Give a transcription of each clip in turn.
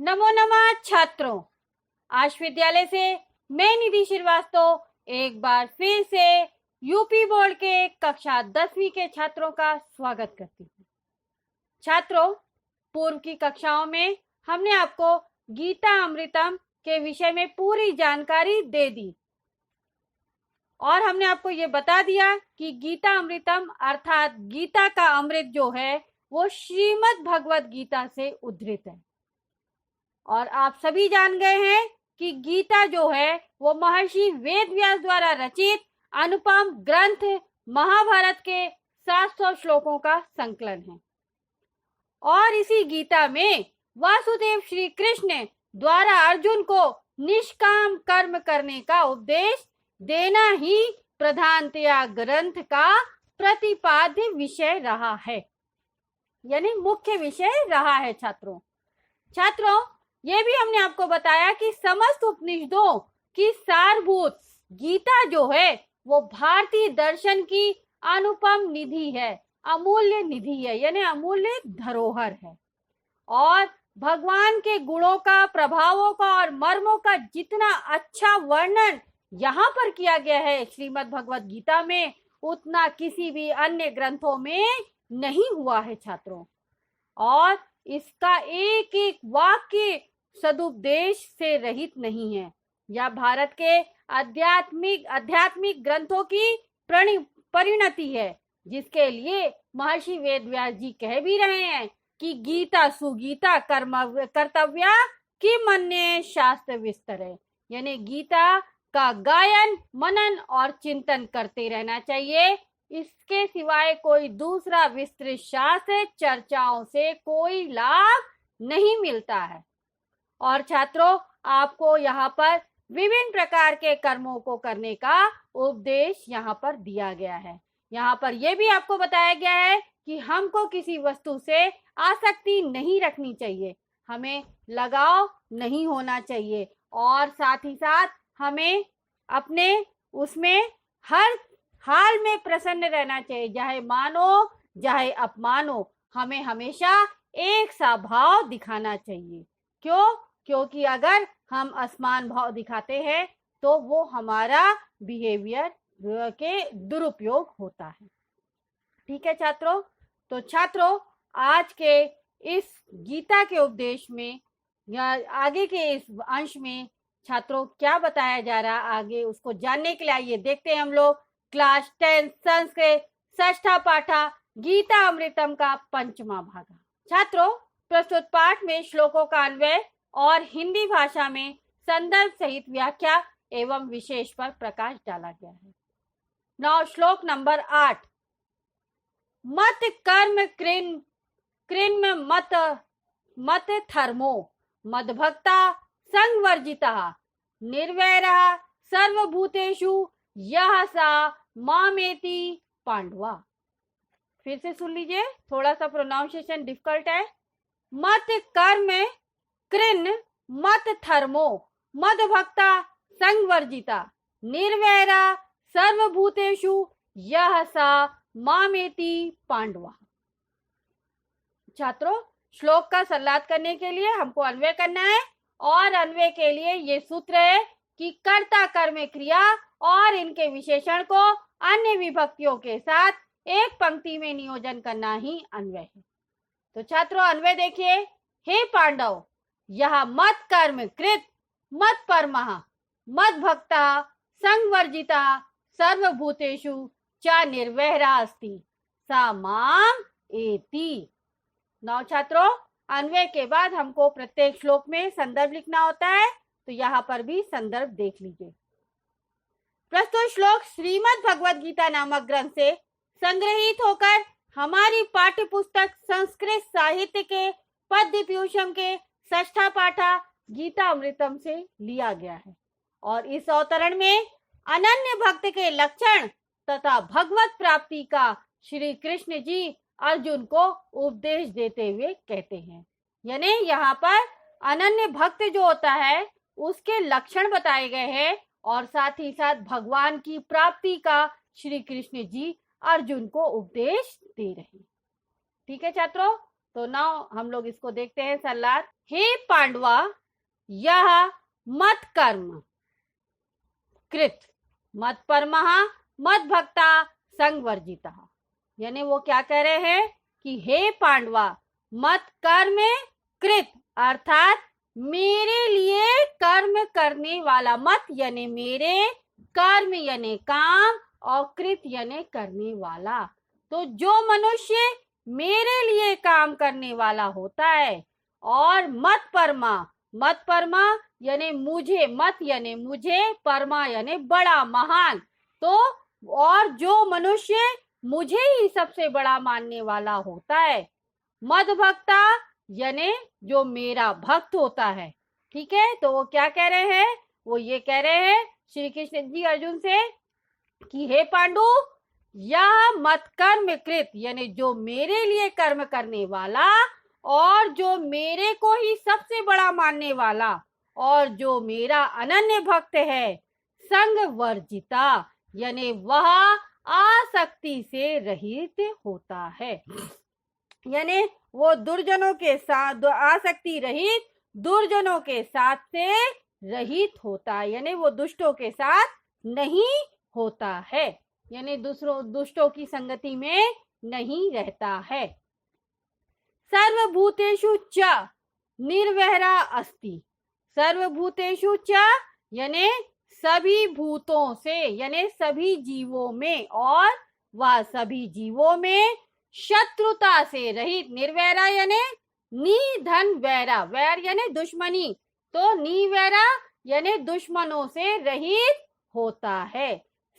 नमो नमः छात्रों। आज विद्यालय से मैं निधि श्रीवास्तव एक बार फिर से यूपी बोर्ड के कक्षा 10वीं के छात्रों का स्वागत करती हूँ। छात्रों, पूर्व की कक्षाओं में हमने आपको गीता अमृतम के विषय में पूरी जानकारी दे दी और हमने आपको ये बता दिया कि गीता अमृतम अर्थात गीता का अमृत जो है वो श्रीमद् भगवत गीता से उद्धृत है। और आप सभी जान गए हैं कि गीता जो है वो महर्षि वेदव्यास द्वारा रचित अनुपम ग्रंथ महाभारत के 700 श्लोकों का संकलन है। और इसी गीता में वासुदेव श्री कृष्ण द्वारा अर्जुन को निष्काम कर्म करने का उपदेश देना ही प्रधानतया ग्रंथ का प्रतिपाद्य विषय रहा है, यानी मुख्य विषय रहा है। छात्रों, ये भी हमने आपको बताया कि समस्त उपनिषदों की सारभूत गीता जो है वो भारतीय दर्शन की अनुपम निधि है, अमूल्य निधि है, यानी अमूल्य धरोहर है। और भगवान के गुणों का, प्रभावों का और मर्मों का जितना अच्छा वर्णन यहाँ पर किया गया है श्रीमद् भगवत गीता में, उतना किसी भी अन्य ग्रंथों में नहीं हुआ है छात्रों। और इसका एक एक वाक्य सदुपदेश से रहित नहीं है। यह भारत के आध्यात्मिक ग्रंथों की परिणति है, जिसके लिए महर्षि वेदव्यास जी कह भी रहे हैं कि गीता सुगीता कर्तव्या कि मन्ये शास्त्र विस्तर है, यानी गीता का गायन, मनन और चिंतन करते रहना चाहिए। इसके सिवाय कोई दूसरा विस्तृत शास्त्र चर्चाओं से कोई लाभ नहीं मिलता है। और छात्रों, आपको यहाँ पर विभिन्न प्रकार के कर्मों को करने का उपदेश यहाँ पर दिया गया है। यहाँ पर यह भी आपको बताया गया है कि हमको किसी वस्तु से आसक्ति नहीं रखनी चाहिए, हमें लगाव नहीं होना चाहिए और साथ ही साथ हमें अपने उसमें हर हाल में प्रसन्न रहना चाहिए, चाहे मानो चाहे अपमानो, हमें हमेशा एक सा भाव दिखाना चाहिए। क्योंकि अगर हम असमान भाव दिखाते हैं तो वो हमारा बिहेवियर के दुरुपयोग होता है। ठीक है छात्रों, तो छात्रों आज के इस गीता के उपदेश में या आगे के इस अंश में छात्रों क्या बताया जा रहा है आगे, उसको जानने के लिए आइए देखते हैं हम लोग क्लास 10 संस्कृत षष्ठा पाठा गीता अमृतम का 5वां भाग। छात्रों, प्रस्तुत पाठ में श्लोकों का अन्वय और हिंदी भाषा में संदर्भ सहित व्याख्या एवं विशेष पर प्रकाश डाला गया है। नौ श्लोक नंबर 8। मत कर्म कृन्म मत धर्मो मद्भक्ता संवर्जिता निर्वैरः सर्वभूतेषु यः सा मामेति पांडवा। फिर से सुन लीजिए, थोड़ा सा प्रोनाउंसिएशन डिफिकल्ट है। मत कर्म कृन् मत धर्मो मद्भक्ता संवर्जिता निर्वैरा सर्वभूतेषु यः सा मामेति पांडवा। छात्रों, श्लोक का संलाप करने के लिए हमको अन्वय करना है और अन्वय के लिए ये सूत्र है कि कर्ता कर्म क्रिया और इनके विशेषण को अन्य विभक्तियों के साथ एक पंक्ति में नियोजन करना ही अन्वय है। तो छात्रों अन्वय देखिए। हे पांडव, यह मत कर्म कृत मत परमः मत भक्ता संवर्जिता सर्वभूतेषु च निर्वैरा अस्ति सा माम एति। नौ छात्रों, अन्वय के बाद हमको प्रत्येक श्लोक में संदर्भ लिखना होता है, तो यहाँ पर भी संदर्भ देख लीजिए। प्रस्तुत श्लोक श्रीमद् भगवत गीता नामक ग्रंथ से संग्रहित होकर हमारी पाठ्य पुस्तक संस्कृत साहित्य के पद्य पीयूषम के षष्ठा पाठा गीता अमृतम से लिया गया है। और इस अवतरण में अनन्य भक्त के लक्षण तथा भगवत प्राप्ति का श्री कृष्ण जी अर्जुन को उपदेश देते हुए कहते हैं, यानी यहाँ पर अनन्य भक्त जो होता है उसके लक्षण बताए गए हैं और साथ ही साथ भगवान की प्राप्ति का श्री कृष्ण जी अर्जुन को उपदेश दे रहे हैं। ठीक है छात्रों, तो नाउ हम लोग इसको देखते हैं सल्लाद। हे पांडवा, यह मत कर्म कृत मत परमः मत भक्ता संवर्जितः। यानी वो क्या कह रहे हैं कि हे पांडवा, मत कर्म कृत अर्थात मेरे लिए कर्म करने वाला, मत यानी मेरे, कर्म यानी काम, और कृत यानी करने वाला। तो जो मनुष्य मेरे लिए काम करने वाला होता है, और मत परमा, मत परमा यानी मुझे, मत यानी मुझे, परमा यानी बड़ा, महान। तो और जो मनुष्य मुझे ही सबसे बड़ा मानने वाला होता है, मद भक्ता यानी जो मेरा भक्त होता है। ठीक है, तो वो क्या कह रहे हैं, वो ये कह रहे हैं श्री कृष्ण जी अर्जुन से कि हे पांडु, यह मत कर्म कृत यानी जो मेरे लिए कर्म करने वाला, और जो मेरे को ही सबसे बड़ा मानने वाला, और जो मेरा अनन्य भक्त है, संग वर्जिता यानी वह आसक्ति से रहित होता है। यानी वो दुर्जनों के साथ, आसक्ति रहित, दुर्जनों के साथ से रहित होता है, यानी वो दुष्टों के साथ नहीं होता है, यानी दुष्टों की संगति में नहीं रहता है। सर्वभूतेषु च निर्वैरा अस्ति। सर्वभूतेषु च यानी सभी भूतों से, यानी सभी जीवों में, और वह सभी जीवों में शत्रुता से रहित। निर्वैरा यानी निधन वैरा, वैर यानी दुश्मनी, तो निवैरा यानी दुश्मनों से रहित होता है।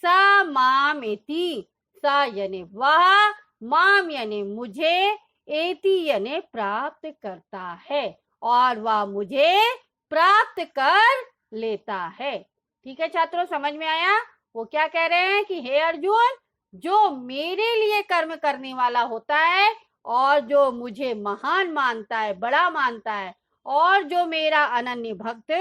स मामेति, स यानी वह, माम यानी मुझे, एति यानी प्राप्त करता है, और वह मुझे प्राप्त कर लेता है। ठीक है छात्रों, समझ में आया? वो क्या कह रहे हैं कि हे अर्जुन, जो मेरे लिए कर्म करने वाला होता है, और जो मुझे महान मानता है, बड़ा मानता है, और जो मेरा अनन्य भक्त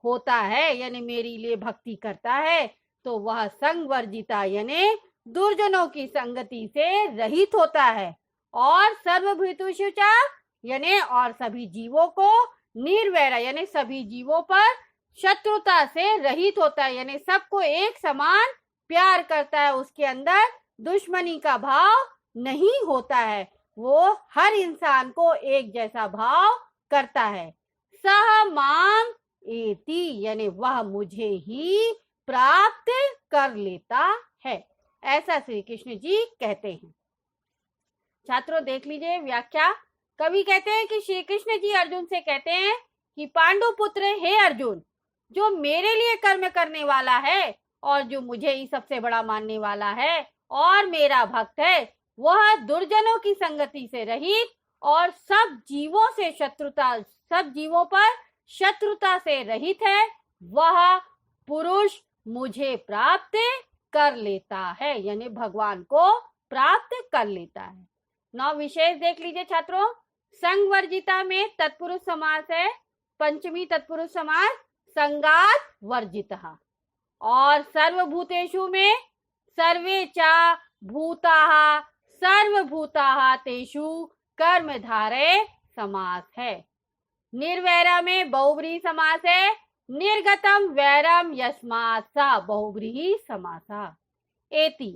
होता है, यानी मेरे लिए भक्ति करता है, तो वह संगवर्जिता यानी दुर्जनों की संगति से रहित होता है। और सर्वभूतेषु च यानी और सभी जीवों को, निर्वैरा यानी सभी जीवों पर शत्रुता से रहित होता है, यानी सबको एक समान प्यार करता है, उसके अंदर दुश्मनी का भाव नहीं होता है, वो हर इंसान को एक जैसा भाव करता है। सह माम एति यानी वह मुझे ही प्राप्त कर लेता है, ऐसा श्री कृष्ण जी कहते हैं। छात्रों देख लीजिए व्याख्या। कवि कहते हैं कि श्री कृष्ण जी अर्जुन से कहते हैं कि पांडु पुत्र हे अर्जुन, जो मेरे लिए कर्म करने वाला है, और जो मुझे ही सबसे बड़ा मानने वाला है, और मेरा भक्त है, वह दुर्जनों की संगति से रहित, और सब जीवों से शत्रुता, सब जीवों पर शत्रुता से रहित है, वह पुरुष मुझे प्राप्त कर लेता है, यानी भगवान को प्राप्त कर लेता है। नौ विशेष देख लीजिए छात्रों। संगवर्जिता में तत्पुरुष समास है, पंचमी तत्पुरुष समास संगात वर्जितः। और सर्वभूतेषु में सर्वे च भूताः सर्वभूताः तेषु कर्मधारय समास है। निर्वैरा में बहुव्रीहि समास है, निर्गतम वैरम यस्मात् स बहुव्रीहि समासः। एति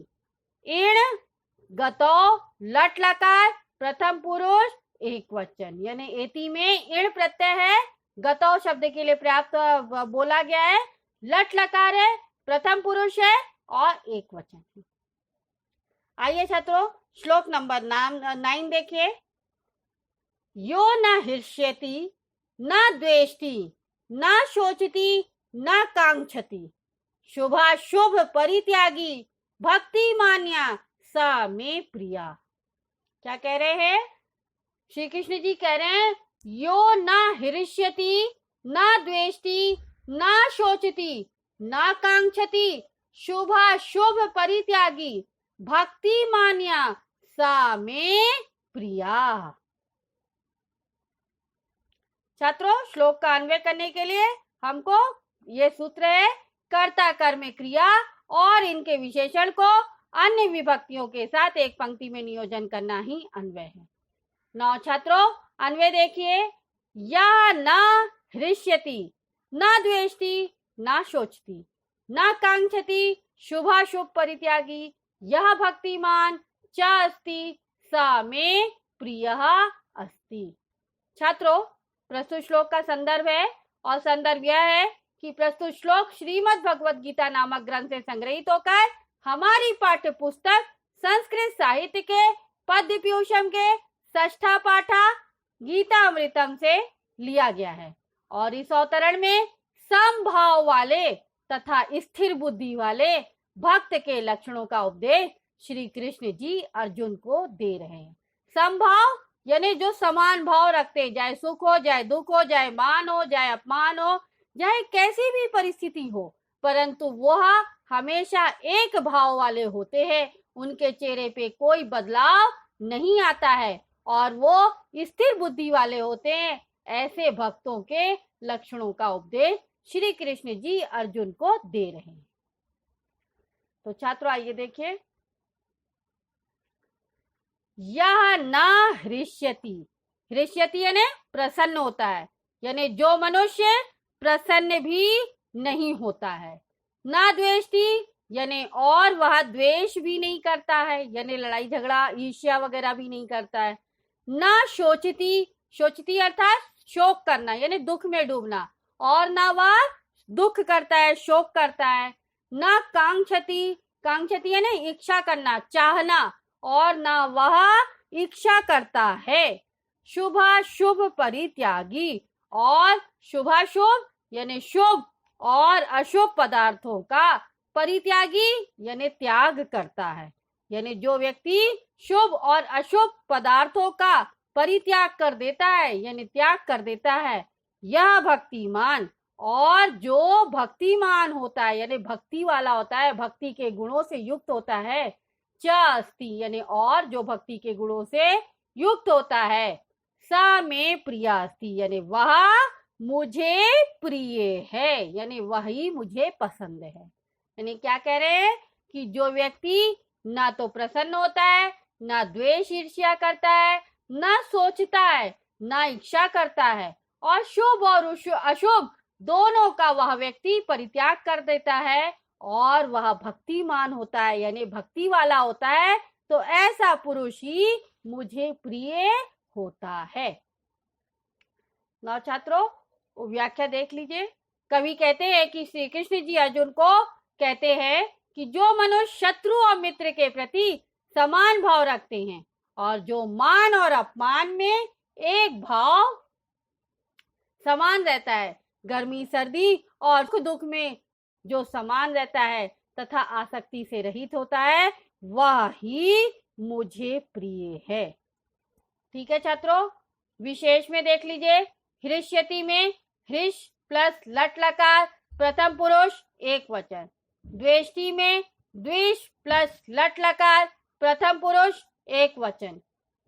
इण गतो लट लकार प्रथम पुरुष एक वचन, यानी एति में इण प्रत्यय है, गतो शब्द के लिए पर्याप्त बोला गया है, लट लकार है, प्रथम पुरुष है, और एक वचन है। आइए छात्रों श्लोक नंबर 9 देखिए। यो न हृष्यति न द्वेष्टि न शोचति न कांक्षति शुभाशुभ परित्यागी भक्ति मान्या सा मे प्रिया। क्या कह रहे हैं? श्री कृष्ण जी कह रहे हैं यो न हृष्यति न द्वेष्टि न शोचति न कांक्षति शुभाशुभ परित्यागी भक्ति मान्या सा मे प्रिया। छात्रों श्लोक का अन्वय करने के लिए हमको ये सूत्र है, कर्ता कर्म क्रिया और इनके विशेषण को अन्य विभक्तियों के साथ एक पंक्ति में नियोजन करना ही अन्वय है। नौ छात्रों अन्वय देखिए, यह न हृष्यति, न द्वेष्टि, न शोचति, न कांक्षति, शुभाशुभ परित्यागी, यह भक्तिमान च अस्ति, स मे प्रियः अस्ति। छात्रों प्रस्तुत श्लोक का संदर्भ है और संदर्भ यह है कि प्रस्तुत श्लोक श्रीमद् भगवद गीता नामक ग्रंथ से संग्रहित होकर हमारी पाठ्य पुस्तक संस्कृत साहित्य के पद्य पीयूषम के षष्ठा पाठा गीता अमृतम से लिया गया है और इस अवतरण में समभाव वाले तथा स्थिर बुद्धि वाले भक्त के लक्षणों का उपदेश श्री कृष्ण जी अर्जुन को दे रहे हैं। समभाव यानी जो समान भाव रखते, चाहे सुख हो, चाहे दुख हो, चाहे मान हो, चाहे अपमान हो, चाहे कैसी भी परिस्थिति हो, परंतु वह हमेशा एक भाव वाले होते हैं, उनके चेहरे पे कोई बदलाव नहीं आता है और वो स्थिर बुद्धि वाले होते हैं। ऐसे भक्तों के लक्षणों का उपदेश श्री कृष्ण जी अर्जुन को दे रहे हैं। तो छात्रों आइए देखिए, यह न हृष्यति, हृष्यति यानी प्रसन्न होता है, यानी जो मनुष्य प्रसन्न भी नहीं होता है। न द्वेष्टि यानी और वह द्वेष भी नहीं करता है, यानी लड़ाई झगड़ा ईर्ष्या वगैरह भी नहीं करता है। न शोचति, शोचति अर्थात शोक करना यानी दुख में डूबना, और न वह दुख करता है, शोक करता है। न कांक्षति, कांक्षति यानी इच्छा करना, चाहना, और न वह इच्छा करता है। शुभाशुभ परित्यागी, और शुभाशुभ यानी शुभ और अशुभ पदार्थों का परित्यागी यानी त्याग करता है। यानी जो व्यक्ति शुभ और अशुभ पदार्थों का परित्याग कर देता है यानी त्याग कर देता है, यह भक्तिमान, और जो भक्तिमान होता है यानी भक्ति वाला होता है, भक्ति के गुणों से युक्त होता है, च अस्ति यानी और जो भक्ति के गुणों से युक्त होता है, स मे प्रिया अस्ति यानी वह मुझे प्रिय है, यानी वही मुझे पसंद है। यानी क्या कह रहे हैं कि जो व्यक्ति ना तो प्रसन्न होता है, ना द्वेष ईर्ष्या करता है, ना सोचता है, ना इच्छा करता है, और शुभ और अशुभ दोनों का वह व्यक्ति परित्याग कर देता है और वह भक्तिमान होता है यानी भक्ति वाला होता है, तो ऐसा पुरुष ही मुझे प्रिय होता है। नौ छात्रों व्याख्या देख लीजिए। कवि कहते हैं कि श्री कृष्ण जी अर्जुन को कहते हैं कि जो मनुष्य शत्रु और मित्र के प्रति समान भाव रखते हैं और जो मान और अपमान में एक भाव समान रहता है, गर्मी सर्दी और सुख दुख में जो समान रहता है तथा आसक्ति से रहित होता है, वह ही मुझे प्रिय है। ठीक है छात्रों, विशेष में देख लीजिए। हृष्यति में हृष प्लस लट लकार प्रथम पुरुष एक वचन। द्वेष्टि में द्वेष प्लस लट लकार प्रथम पुरुष एक वचन।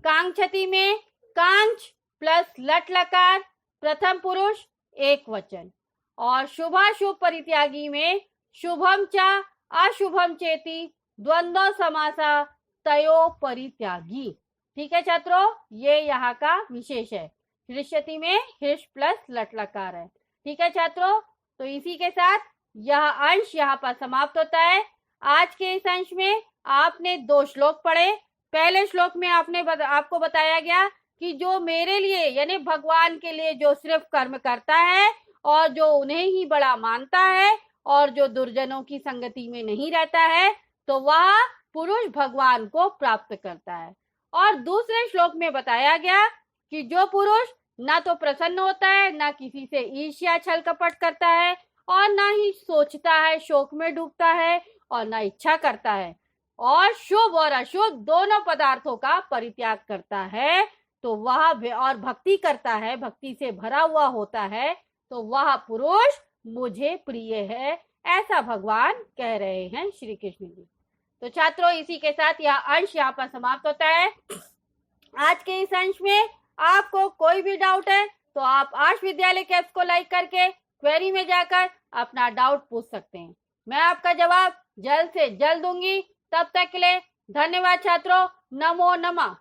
कांक्षति में कांक्ष प्लस लट लकार प्रथम पुरुष एक वचन। और शुभाशुभ परित्यागी में शुभम च अशुभम चेति द्वंद्व समासा तयो परित्यागी। ठीक है छात्रों, ये यहाँ का विशेष है। हृष्यति में हृष प्लस लट लकार है। ठीक है छात्रों, तो इसी के साथ यह अंश यहाँ पर समाप्त होता है। आज के इस अंश में आपने 2 श्लोक पढ़े। पहले श्लोक में आपको बताया गया कि जो मेरे लिए यानी भगवान के लिए जो सिर्फ कर्म करता है और जो उन्हें ही बड़ा मानता है और जो दुर्जनों की संगति में नहीं रहता है, तो वह पुरुष भगवान को प्राप्त करता है। और दूसरे श्लोक में बताया गया कि जो पुरुष ना तो प्रसन्न होता है, ना किसी से ईर्ष्या छल कपट करता है, और ना ही सोचता है, शोक में डूबता है, और ना इच्छा करता है, और शुभ और अशुभ दोनों पदार्थों का परित्याग करता है, तो वह और भक्ति करता है, भक्ति से भरा हुआ होता है, तो वह पुरुष मुझे प्रिय है, ऐसा भगवान कह रहे हैं श्री कृष्ण जी। तो छात्रों, इसी के साथ यह अंश यहाँ पर समाप्त होता है। आज के इस अंश में आपको कोई भी डाउट है तो आप आर्ष विद्यालय के ऐप्स को लाइक करके क्वेरी में जाकर अपना डाउट पूछ सकते हैं। मैं आपका जवाब जल्द से जल्द दूंगी। तब तक के लिए धन्यवाद छात्रों। नमो नमः।